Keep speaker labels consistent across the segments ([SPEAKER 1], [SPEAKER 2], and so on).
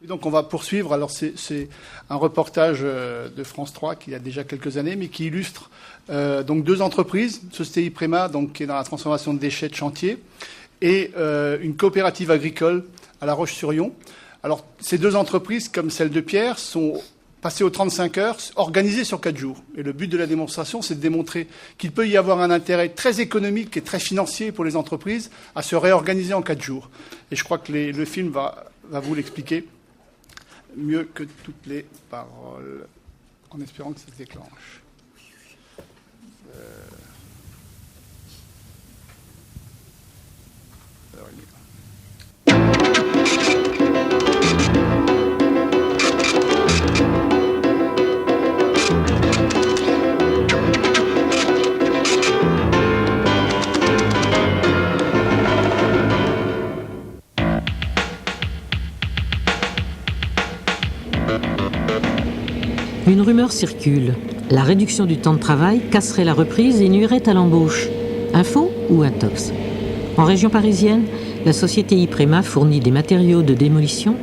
[SPEAKER 1] Et donc on va poursuivre. Alors c'est un reportage de France 3 qui a déjà quelques années, mais qui illustre donc deux entreprises, Société Iprema, donc qui est dans la transformation de déchets de chantier, et une coopérative agricole à La Roche-sur-Yon. Alors ces deux entreprises, comme celle de Pierre, sont passées aux 35 heures, organisées sur 4 jours. Et le but de la démonstration, c'est de démontrer qu'il peut y avoir un intérêt très économique et très financier pour les entreprises à se réorganiser en 4 jours. Et je crois que le film va vous l'expliquer mieux que toutes les paroles, en espérant que ça se déclenche. Alors, il y va.
[SPEAKER 2] Une rumeur circule. La réduction du temps de travail casserait la reprise et nuirait à l'embauche. Un faux ou un tox? En région parisienne, la société Iprema fournit des matériaux de démolition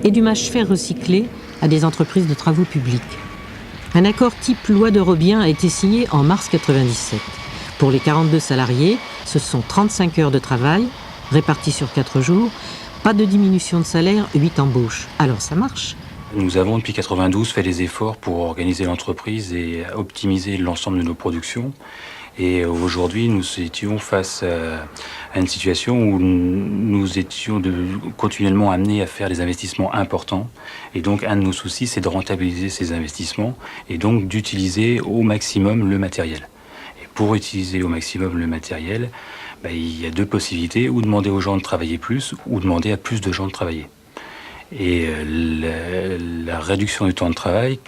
[SPEAKER 2] et du mâche-fer recyclé à des entreprises de travaux publics. Un accord type loi de Robien a été signé en mars 1997. Pour les 42 salariés, ce sont 35 heures de travail, réparties sur 4 jours, pas de diminution de salaire, 8 embauches. Alors ça marche?
[SPEAKER 3] Nous avons depuis 1992 fait des efforts pour organiser l'entreprise et optimiser l'ensemble de nos productions. Et aujourd'hui, nous étions face à une situation où nous étions continuellement amenés à faire des investissements importants. Et donc, un de nos soucis, c'est de rentabiliser ces investissements et donc d'utiliser au maximum le matériel. Et pour utiliser au maximum le matériel, il y a deux possibilités, ou demander aux gens de travailler plus, ou demander à plus de gens de travailler. Et la réduction du temps de travail,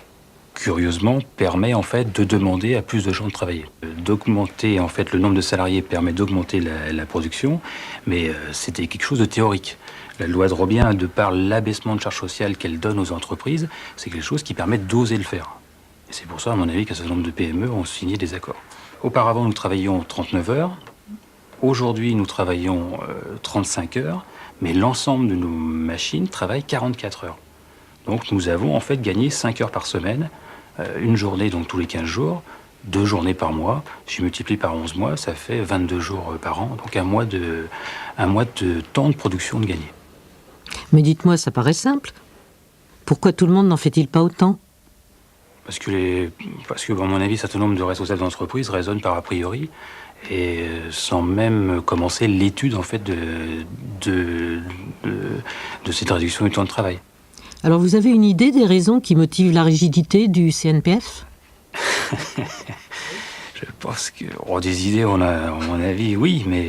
[SPEAKER 3] curieusement, permet en fait de demander à plus de gens de travailler. D'augmenter en fait le nombre de salariés permet d'augmenter la production, mais c'était quelque chose de théorique. La loi de Robien, de par l'abaissement de charges sociales qu'elle donne aux entreprises, c'est quelque chose qui permet d'oser le faire. Et c'est pour ça, à mon avis, qu'un certain nombre de PME ont signé des accords. Auparavant, nous travaillions 39 heures. Aujourd'hui, nous travaillons 35 heures. Mais l'ensemble de nos machines travaillent 44 heures. Donc nous avons en fait gagné 5 heures par semaine, une journée donc tous les 15 jours, 2 journées par mois. Je multiplie par 11 mois, ça fait 22 jours par an, donc un mois de temps de production de gagné.
[SPEAKER 2] Mais dites-moi, ça paraît simple. Pourquoi tout le monde n'en fait-il pas autant?
[SPEAKER 3] Parce que, à mon avis, un certain nombre de responsables d'entreprise raisonnent par a priori, et sans même commencer l'étude en fait de cette réduction du temps de travail.
[SPEAKER 2] Alors vous avez une idée des raisons qui motivent la rigidité du CNPF?
[SPEAKER 3] Je pense que des idées, on a, à mon avis, oui, mais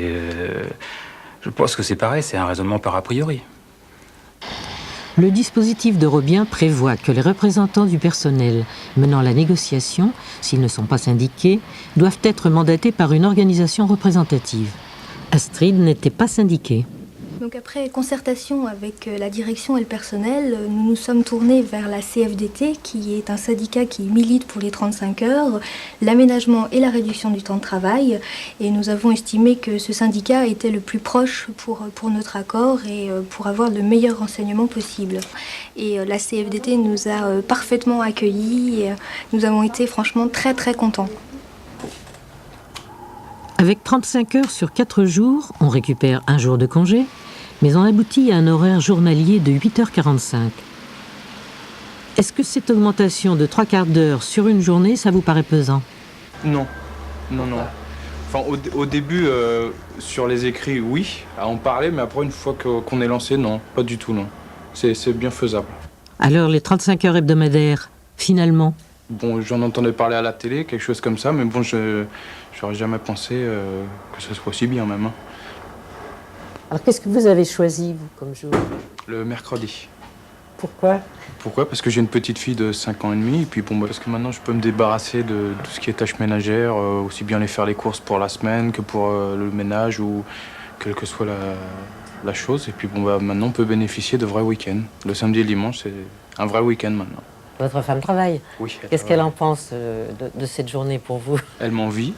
[SPEAKER 3] je pense que c'est pareil, c'est un raisonnement par a priori.
[SPEAKER 2] Le dispositif de Robien prévoit que les représentants du personnel menant la négociation, s'ils ne sont pas syndiqués, doivent être mandatés par une organisation représentative. Astrid n'était pas syndiquée.
[SPEAKER 4] Donc après concertation avec la direction et le personnel, nous nous sommes tournés vers la CFDT, qui est un syndicat qui milite pour les 35 heures, l'aménagement et la réduction du temps de travail. Et nous avons estimé que ce syndicat était le plus proche pour notre accord et pour avoir le meilleur renseignement possible. Et la CFDT nous a parfaitement accueillis et nous avons été franchement très très contents.
[SPEAKER 2] Avec 35 heures sur 4 jours, on récupère un jour de congé, mais on aboutit à un horaire journalier de 8h45. Est-ce que cette augmentation de 3/4 d'heure sur une journée, ça vous paraît pesant?
[SPEAKER 5] Non. Enfin, au début, sur les écrits, oui, à en parler, mais après, une fois qu'on est lancé, non, pas du tout, non. C'est bien faisable.
[SPEAKER 2] Alors, les 35 heures hebdomadaires, finalement?
[SPEAKER 5] Bon, j'en entendais parler à la télé, quelque chose comme ça, mais bon, j'aurais jamais pensé que ce soit aussi bien, même. Hein.
[SPEAKER 2] Alors, qu'est-ce que vous avez choisi, vous, comme jour?
[SPEAKER 5] Le mercredi.
[SPEAKER 2] Pourquoi?
[SPEAKER 5] Pourquoi? Parce que j'ai une petite fille de 5 ans et demi, et puis bon, parce que maintenant, je peux me débarrasser de tout ce qui est tâches ménagères, aussi bien aller faire les courses pour la semaine que pour le ménage, ou quelle que soit la chose. Et puis bon, maintenant, on peut bénéficier de vrais week-ends. Le samedi et le dimanche, c'est un vrai week-end maintenant.
[SPEAKER 2] Votre femme travaille?
[SPEAKER 5] Oui.
[SPEAKER 2] Qu'est-ce qu'elle en pense de cette journée pour vous?
[SPEAKER 5] Elle m'envie.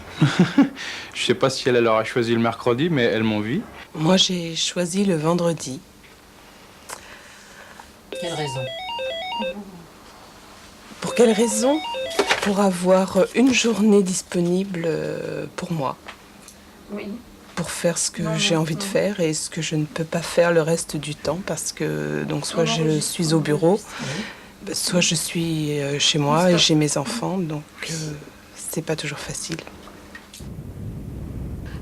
[SPEAKER 5] Je sais pas si elle aura choisi le mercredi, mais elle m'envie.
[SPEAKER 6] Moi, j'ai choisi le vendredi.
[SPEAKER 2] quelle raison?
[SPEAKER 6] Pour quelle raison? Pour avoir une journée disponible pour moi.
[SPEAKER 7] Oui.
[SPEAKER 6] Pour faire ce que j'ai envie de faire et ce que je ne peux pas faire le reste du temps parce que donc soit je suis au bureau, soit je suis chez moi et j'ai mes enfants, donc c'est pas toujours facile.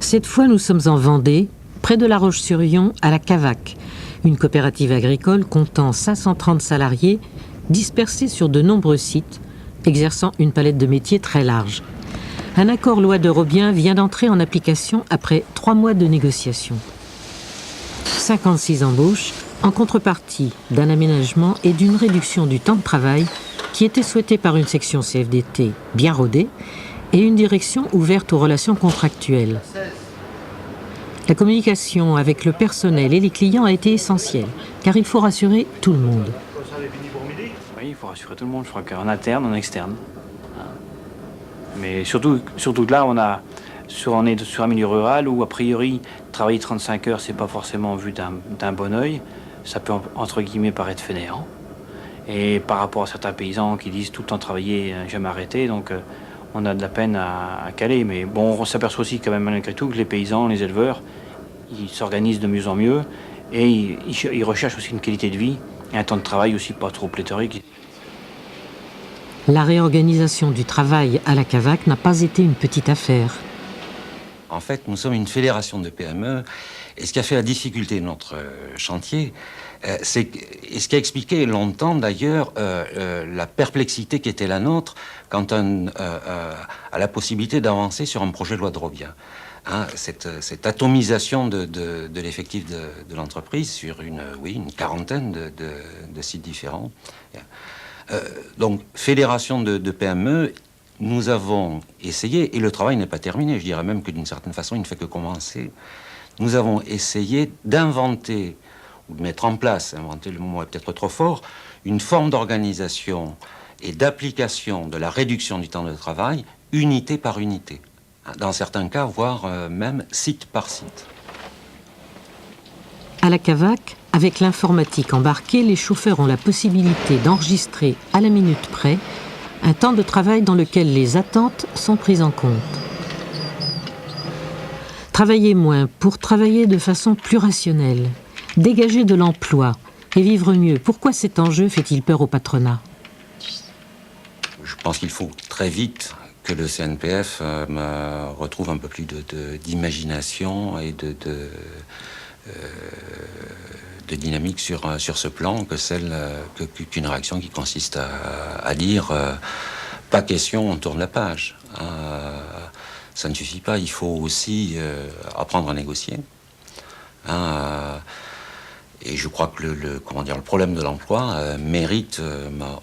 [SPEAKER 2] Cette fois, nous sommes en Vendée, près de La Roche-sur-Yon, à la Cavaque, une coopérative agricole comptant 530 salariés dispersés sur de nombreux sites, exerçant une palette de métiers très large. Un accord loi de Robien vient d'entrer en application après 3 mois de négociations. 56 embauches en contrepartie d'un aménagement et d'une réduction du temps de travail qui était souhaitée par une section CFDT bien rodée et une direction ouverte aux relations contractuelles. La communication avec le personnel et les clients a été essentielle, car il faut rassurer tout le monde.
[SPEAKER 8] Oui, il faut rassurer tout le monde, je crois qu'en interne, en externe. Mais surtout que là, on est sur un milieu rural où, a priori, travailler 35 heures, c'est pas forcément vu d'un bon œil. Ça peut, entre guillemets, paraître fainéant. Et par rapport à certains paysans qui disent tout le temps travailler, jamais arrêter, donc on a de la peine à caler. Mais bon, on s'aperçoit aussi quand même malgré tout que les paysans, les éleveurs, ils s'organisent de mieux en mieux et ils recherchent aussi une qualité de vie et un temps de travail aussi pas trop pléthorique.
[SPEAKER 2] La réorganisation du travail à la Cavaque n'a pas été une petite affaire.
[SPEAKER 9] En fait, nous sommes une fédération de PME et ce qui a fait la difficulté de notre chantier, et ce qui a expliqué longtemps d'ailleurs la perplexité qui était la nôtre quant à la possibilité d'avancer sur un projet de loi de Robien. Hein, cette atomisation de l'effectif de l'entreprise sur une quarantaine de sites différents. Donc, fédération de PME, nous avons essayé, et le travail n'est pas terminé, je dirais même que d'une certaine façon, il ne fait que commencer. Nous avons essayé d'inventer, ou de mettre en place, inventer le mot est peut-être trop fort, une forme d'organisation et d'application de la réduction du temps de travail, unité par unité. Dans certains cas, voire même site par site.
[SPEAKER 2] À la Cavaque, avec l'informatique embarquée, les chauffeurs ont la possibilité d'enregistrer à la minute près un temps de travail dans lequel les attentes sont prises en compte. Travailler moins pour travailler de façon plus rationnelle, dégager de l'emploi et vivre mieux. Pourquoi cet enjeu fait-il peur au patronat?
[SPEAKER 9] Je pense qu'il faut très vite que le CNPF me retrouve un peu plus d'imagination et de dynamique sur ce plan que qu'une réaction qui consiste à dire pas question, on tourne la page. Ça ne suffit pas, il faut aussi apprendre à négocier. Et je crois que le problème de l'emploi mérite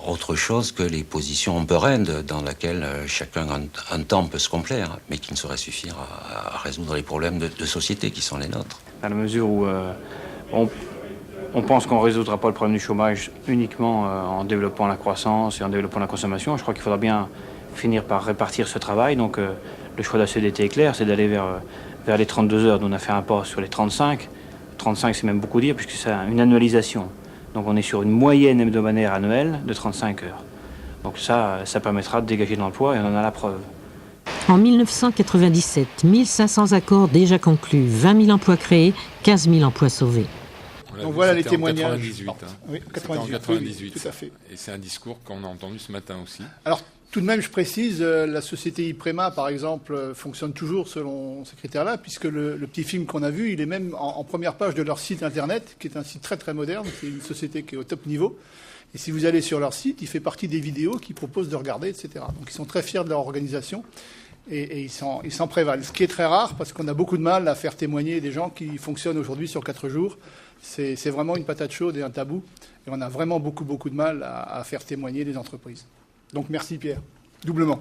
[SPEAKER 9] autre chose que les positions un peu raides dans lesquelles chacun un temps peut se complaire, mais qui ne saurait suffire à résoudre les problèmes de société qui sont les nôtres.
[SPEAKER 8] Dans la mesure où on pense qu'on ne résoudra pas le problème du chômage uniquement en développant la croissance et en développant la consommation, je crois qu'il faudra bien finir par répartir ce travail. Donc le choix de la CFDT est clair, c'est d'aller vers les 32 heures, dont on a fait un pas sur les 35. 35, c'est même beaucoup dire, puisque c'est une annualisation. Donc on est sur une moyenne hebdomadaire annuelle de 35 heures. Donc ça permettra de dégager de l'emploi et on en a la preuve.
[SPEAKER 2] En 1997, 1500 accords déjà conclus, 20 000 emplois créés, 15 000 emplois sauvés.
[SPEAKER 1] Donc voilà les témoignages.
[SPEAKER 10] En 98,
[SPEAKER 1] Oui,
[SPEAKER 10] C'était en 98,
[SPEAKER 1] oui, tout à fait.
[SPEAKER 10] Et c'est un discours qu'on a entendu ce matin aussi.
[SPEAKER 1] Alors, tout de même, je précise, la société IPREMA, par exemple, fonctionne toujours selon ces critères-là, puisque le petit film qu'on a vu, il est même en première page de leur site Internet, qui est un site très très moderne, c'est une société qui est au top niveau. Et si vous allez sur leur site, il fait partie des vidéos qu'ils proposent de regarder, etc. Donc ils sont très fiers de leur organisation et ils s'en prévalent. Ce qui est très rare, parce qu'on a beaucoup de mal à faire témoigner des gens qui fonctionnent aujourd'hui sur 4 jours. C'est vraiment une patate chaude et un tabou. Et on a vraiment beaucoup de mal à faire témoigner des entreprises. Donc merci Pierre, doublement.